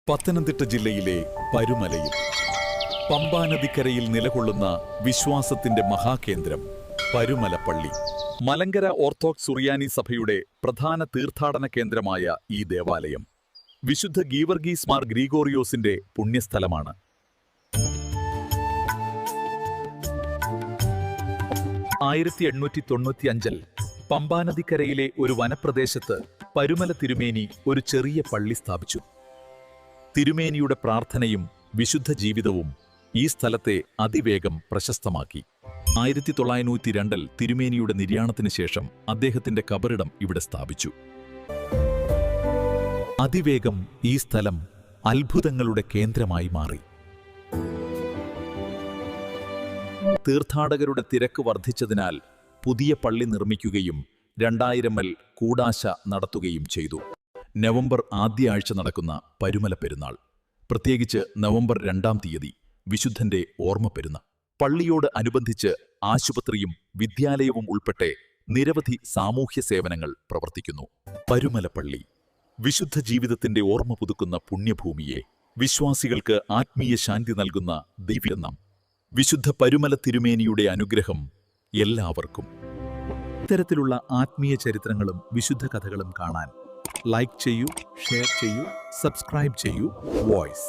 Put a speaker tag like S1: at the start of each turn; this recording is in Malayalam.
S1: പത്തനംതിട്ട ജില്ലയിലെ പരുമലയിൽ പമ്പാനദിക്കരയിൽ നിലകൊള്ളുന്ന വിശ്വാസത്തിന്റെ മഹാകേന്ദ്രം പരുമലപ്പള്ളി. മലങ്കര ഓർത്തഡോക്സ് സുറിയാനി സഭയുടെ പ്രധാന തീർത്ഥാടന കേന്ദ്രമായ ഈ ദേവാലയം വിശുദ്ധ ഗീവർഗീസ് മാർ ഗ്രിഗോറിയോസിന്റെ പുണ്യസ്ഥലമാണ്. ആയിരത്തി 895 പമ്പാനദിക്കരയിലെ ഒരു വനപ്രദേശത്ത് പരുമല തിരുമേനി ഒരു ചെറിയ പള്ളി സ്ഥാപിച്ചു. തിരുമേനിയുടെ പ്രാർത്ഥനയും വിശുദ്ധ ജീവിതവും ഈ സ്ഥലത്തെ അതിവേഗം പ്രശസ്തമാക്കി. 1902 തിരുമേനിയുടെ നിര്യാണത്തിന് ശേഷം അദ്ദേഹത്തിന്റെ കബറിടം ഇവിടെ സ്ഥാപിച്ചു. അതിവേഗം ഈ സ്ഥലം അത്ഭുതങ്ങളുടെ കേന്ദ്രമായി മാറി. തീർത്ഥാടകരുടെ തിരക്ക് വർദ്ധിച്ചതിനാൽ പുതിയ പള്ളി നിർമ്മിക്കുകയും 2000 കൂടാശ നടത്തുകയും ചെയ്തു. നവംബർ ആദ്യ ആഴ്ച നടക്കുന്ന പരുമല പെരുന്നാൾ, പ്രത്യേകിച്ച് നവംബർ 2-ാം തീയതി വിശുദ്ധന്റെ ഓർമ്മ പെരുന്നാൾ. പള്ളിയോട് അനുബന്ധിച്ച് ആശുപത്രിയും വിദ്യാലയവും ഉൾപ്പെടെ നിരവധി സാമൂഹ്യ സേവനങ്ങൾ പ്രവർത്തിക്കുന്നു. പരുമലപ്പള്ളി വിശുദ്ധ ജീവിതത്തിന്റെ ഓർമ്മ പുതുക്കുന്ന പുണ്യഭൂമിയെ വിശ്വാസികൾക്ക് ആത്മീയ ശാന്തി നൽകുന്ന ദൈവനാം. വിശുദ്ധ പരുമല തിരുമേനിയുടെ അനുഗ്രഹം എല്ലാവർക്കും. ഇത്തരത്തിലുള്ള ആത്മീയ ചരിത്രങ്ങളും വിശുദ്ധ കഥകളും കാണാൻ ലൈക്ക് ചെയ്യൂ, ഷെയർ ചെയ്യൂ, സബ്സ്ക്രൈബ് ചെയ്യൂ. വോയ്സ്.